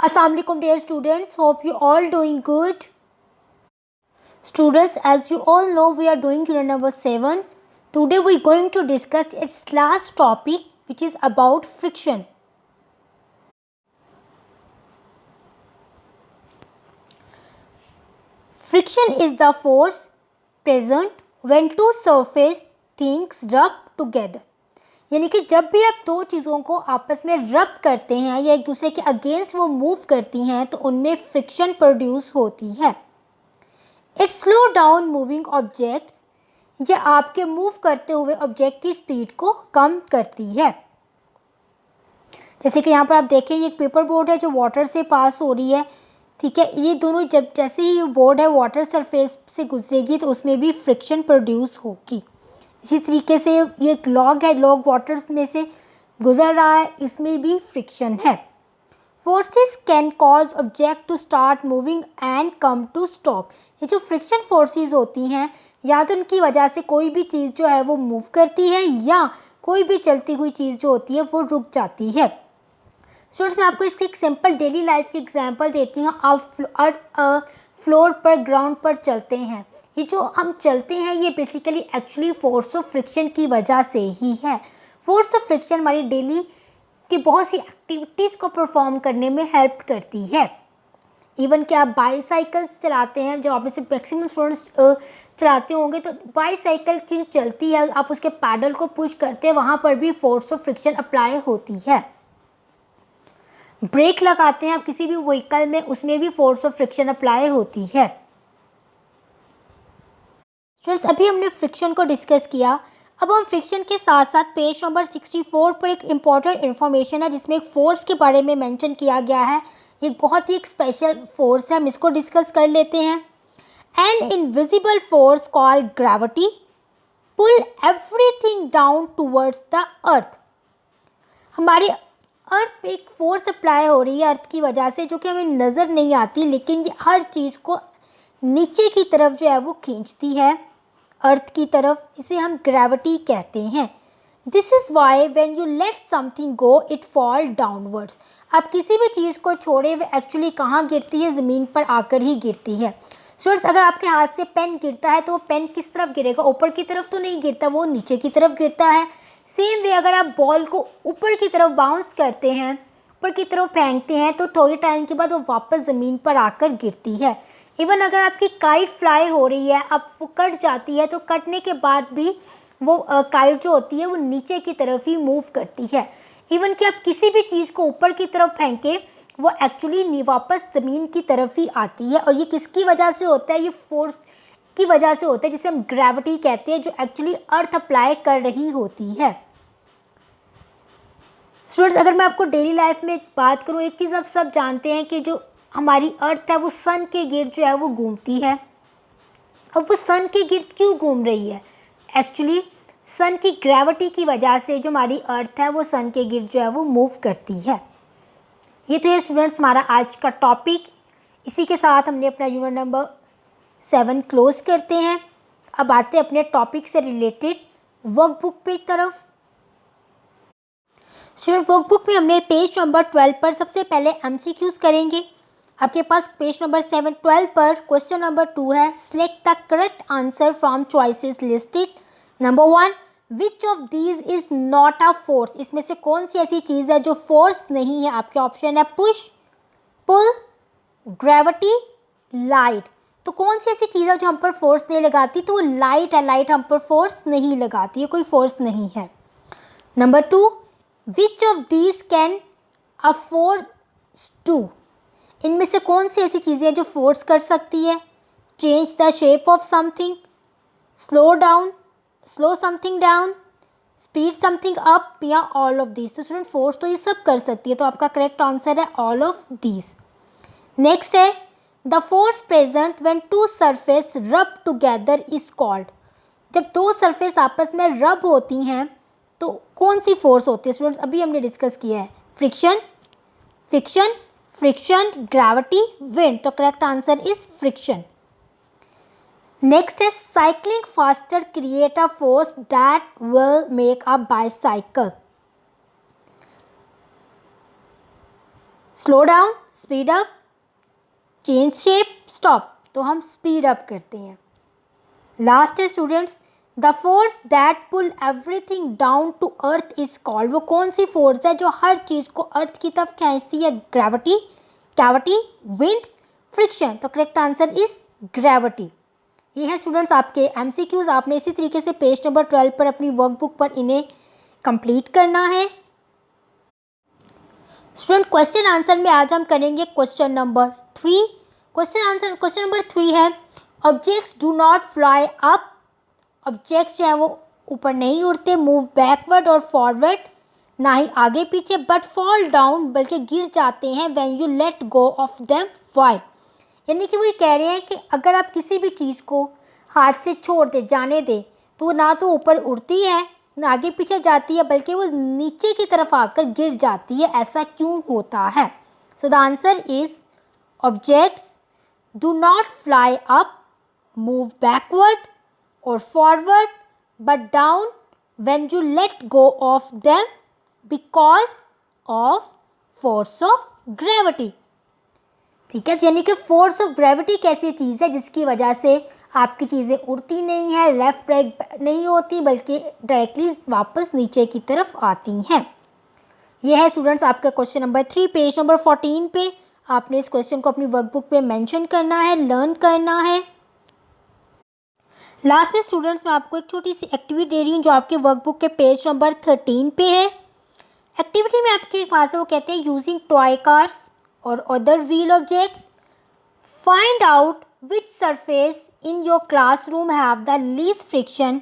Assalamualaikum dear students, hope you all doing good. Students, as you all know, we are doing unit number 7. Today we are going to discuss its last topic, which is about friction. Friction is the force present when two surface things rub together. यानी कि जब भी आप दो चीज़ों को आपस में रब करते हैं या एक दूसरे के अगेंस्ट वो मूव करती हैं तो उनमें फ्रिक्शन प्रोड्यूस होती है. It slow down moving objects, ये आपके मूव करते हुए ऑब्जेक्ट की स्पीड को कम करती है. जैसे कि यहाँ पर आप देखें, ये एक पेपर बोर्ड है जो वाटर से पास हो रही है. ठीक है, ये दोनों जब जैसे ही बोर्ड है वाटर सरफेस से गुजरेगी तो उसमें भी फ्रिक्शन प्रोड्यूस होगी. इसी तरीके से ये एक लॉग है, लॉग वाटर में से गुजर रहा है, इसमें भी फ्रिक्शन है. Forces can cause object to start moving and come to stop. ये जो फ्रिक्शन फोर्सेस होती हैं, या तो उनकी वजह से कोई भी चीज़ जो है वो मूव करती है या कोई भी चलती हुई चीज़ जो होती है वो रुक जाती है. स्टूडेंट्स, मैं आपको इसकी एक सिंपल डेली लाइफ की एग्जांपल देती हूँ. आप फ्लोर पर, ग्राउंड पर चलते हैं. ये जो हम चलते हैं ये basically actually force of friction की वजह से ही है. फोर्स ऑफ फ्रिक्शन हमारी डेली की बहुत सी एक्टिविटीज़ को परफॉर्म करने में हेल्प करती है. इवन कि आप बाईसाइकिल्स चलाते हैं, जो आप में से मैक्सिमम स्टूडेंट्स चलाते होंगे, तो बाईसाइकिल की जो चलती है आप उसके पैडल को पुश करते हैं, वहाँ पर भी फोर्स ऑफ फ्रिक्शन अप्लाई होती है. ब्रेक लगाते हैं आप किसी भी व्हीकल में, उसमें भी फोर्स ऑफ फ्रिक्शन अप्लाई होती है. स्टूडेंट्स, अभी हमने फ्रिक्शन को डिस्कस किया. अब हम फ्रिक्शन के साथ साथ पेज नंबर 64 पर एक इम्पॉर्टेंट इन्फॉर्मेशन है जिसमें एक फोर्स के बारे में मेंशन किया गया है. एक बहुत ही एक स्पेशल फोर्स है, हम इसको डिस्कस कर लेते हैं. An invisible force called gravity pull everything down towards the earth. हमारी अर्थ पे एक फोर्स अप्लाई हो रही है अर्थ की वजह से, जो कि हमें नज़र नहीं आती, लेकिन ये हर चीज़ को नीचे की तरफ जो है वो खींचती है, अर्थ की तरफ. इसे हम ग्रेविटी कहते हैं. This is why when you late something go it fall downwards. आप किसी भी चीज़ को छोड़े हुए एक्चुअली कहाँ गिरती है? ज़मीन पर आकर ही गिरती है. स्टूडेंट्स, अगर आपके हाथ से पेन गिरता है तो वो पेन किस तरफ गिरेगा? ऊपर की तरफ तो नहीं गिरता, वो नीचे की तरफ गिरता है. सेम वे अगर आप बॉल को ऊपर की तरफ बाउंस करते हैं, ऊपर की तरफ फेंकते हैं, तो थोड़ी टाइम के बाद वो वापस ज़मीन पर आकर गिरती है. इवन अगर आपकी काइट फ्लाई हो रही है, अब वो कट जाती है, तो कटने के बाद भी वो काइट जो होती है वो नीचे की तरफ ही मूव करती है. इवन कि आप किसी भी चीज़ को ऊपर की तरफ फेंकें, वो एक्चुअली वापस ज़मीन की तरफ ही आती है. और ये किसकी वजह से होता है? ये फोर्स की वजह से होता है, जिसे हम ग्रेविटी कहते हैं, जो एक्चुअली अर्थ अप्लाई कर रही होती है. स्टूडेंट्स, अगर मैं आपको डेली लाइफ में बात करूँ, एक चीज़ आप सब जानते हैं कि जो हमारी अर्थ है वो सन के गिर्द जो है वो घूमती है. अब वो सन के गिर्द क्यों घूम रही है? एक्चुअली सन की ग्रेविटी की वजह से जो हमारी अर्थ है वो सन के गिर्द जो है वो मूव करती है. ये तो है स्टूडेंट्स हमारा आज का टॉपिक. इसी के साथ हमने अपना यूनिट नंबर 7 क्लोज करते हैं. अब आते हैं अपने टॉपिक से रिलेटेड वर्कबुक पे तरफ. स्टूडेंट, वर्कबुक में हमने पेज नंबर 12 पर सबसे पहले एमसीक्यूज करेंगे. आपके पास पेज नंबर 12 पर क्वेश्चन नंबर 2 है. Select the correct answer from choices listed. Number 1, which of these is not a force. इसमें से कौन सी ऐसी चीज़ है जो फोर्स नहीं है? आपके ऑप्शन है पुश, पुल, ग्रेविटी, लाइट. तो कौन सी ऐसी चीज़ है जो हम पर फोर्स नहीं लगाती? तो वो लाइट है. लाइट हम पर फोर्स नहीं लगाती है, कोई फोर्स नहीं है. Number 2, which of these can afford to. इनमें से कौन सी ऐसी चीज़ें हैं जो फोर्स कर सकती है? Change the shape of something, slow something down, speed something up, या ऑल ऑफ दीज. तो स्टूडेंट, फोर्स तो ये सब कर सकती है, तो आपका करेक्ट आंसर है ऑल ऑफ दीज. नेक्स्ट है the force present when two surface rub together is called. जब दो सरफेस आपस में रब होती हैं तो कौन सी फोर्स होती है? स्टूडेंट्स, अभी हमने डिस्कस किया है friction, friction, friction, gravity, wind. तो correct answer is friction. Next है cycling faster create a force that will make a bicycle. Slow down, speed up, change shape, stop, तो हम स्पीड अप करते हैं। लास्ट है students, the force that pull everything down to earth is called, वो कौन सी force है जो हर चीज़ को अर्थ की तरफ खींचती है? Gravity, cavity, wind, friction. तो करेक्ट आंसर इज ग्रेविटी। ये है स्टूडेंट्स आपके एमसीक्यूज। आपने इसी तरीके से पेज नंबर 12 पर अपनी वर्कबुक पर इन्हें कंप्लीट करना है। स्टूडेंट क्वेश्चन आंसर में आज हम करेंगे क्वेश्चन नंबर 3। क्वेश्चन नंबर 3 है, objects do not fly up, objects जो है वो ऊपर नहीं उड़ते, मूव बैकवर्ड और फॉरवर्ड, ना ही आगे पीछे, बट फॉल डाउन, बल्कि गिर जाते हैं, when you let go of them, why. यानी कि वो ये कह रहे हैं कि अगर आप किसी भी चीज़ को हाथ से छोड़ दे, जाने दे, तो वो ना तो ऊपर उड़ती है ना आगे पीछे जाती है, बल्कि वो नीचे की तरफ आकर गिर जाती है। ऐसा क्यों होता है? So the answer is objects do not fly up, move backward और forward, but down when you let go of them, because of force of gravity. ठीक है, यानी कि फोर्स ऑफ ग्रेविटी कैसी चीज़ है जिसकी वजह से आपकी चीज़ें उड़ती नहीं है, लेफ्ट राइट नहीं होती, बल्कि डायरेक्टली वापस नीचे की तरफ आती हैं। यह है स्टूडेंट्स आपका क्वेश्चन नंबर 3, पेज नंबर 14 पे। आपने इस क्वेश्चन को अपनी वर्कबुक पे मेंशन करना है, लर्न करना है। लास्ट में स्टूडेंट्स मैं आपको एक छोटी सी एक्टिविटी दे रही हूँ जो आपके वर्कबुक के पेज नंबर 13 पे है। एक्टिविटी में आपके पास वो कहते हैं using toy cars or other wheel objects, find out which surface in your classroom have the least friction,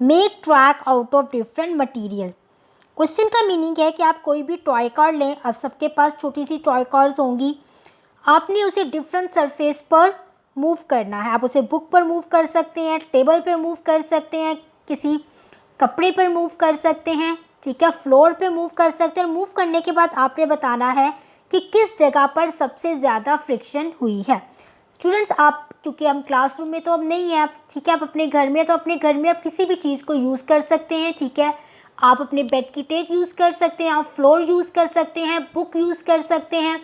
make track out of different material। Question का मीनिंग है कि आप कोई भी टॉय कार लें, अब सबके पास छोटी सी टॉय कार्स होंगी, आपने उसे डिफरेंट सरफेस पर मूव करना है। आप उसे बुक पर मूव कर सकते हैं, टेबल पर मूव कर सकते हैं, किसी कपड़े पर मूव कर सकते हैं, ठीक है, फ्लोर पे मूव कर सकते हैं। मूव करने के बाद आपने बताना है कि किस जगह पर सबसे ज़्यादा फ्रिक्शन हुई है। स्टूडेंट्स आप, क्योंकि हम क्लासरूम में तो अब नहीं है, ठीक है, आप अपने घर में, तो अपने घर में आप किसी भी चीज़ को यूज़ कर सकते हैं, ठीक है। आप अपने बेड की टेक यूज़ कर सकते हैं, आप फ्लोर यूज़ कर सकते हैं, बुक यूज़ कर सकते हैं।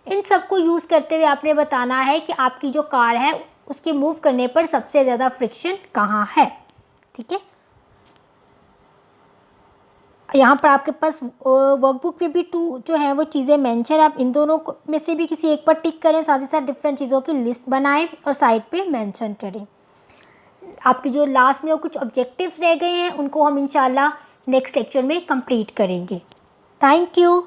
इन सब को यूज़ करते हुए आपने बताना है कि आपकी जो कार है उसके मूव करने पर सबसे ज़्यादा फ्रिक्शन कहाँ है, ठीक है। यहाँ पर आपके पास वर्कबुक पे भी 2 जो है वो चीज़ें मेंशन, आप इन दोनों में से भी किसी एक पर टिक करें, साथ ही साथ डिफरेंट चीज़ों की लिस्ट बनाएं और साइड पे मेंशन करें। आपके जो लास्ट में वो कुछ ऑब्जेक्टिव्स रह गए हैं उनको हम इंशाल्लाह नेक्स्ट लेक्चर में कंप्लीट करेंगे। Thank you.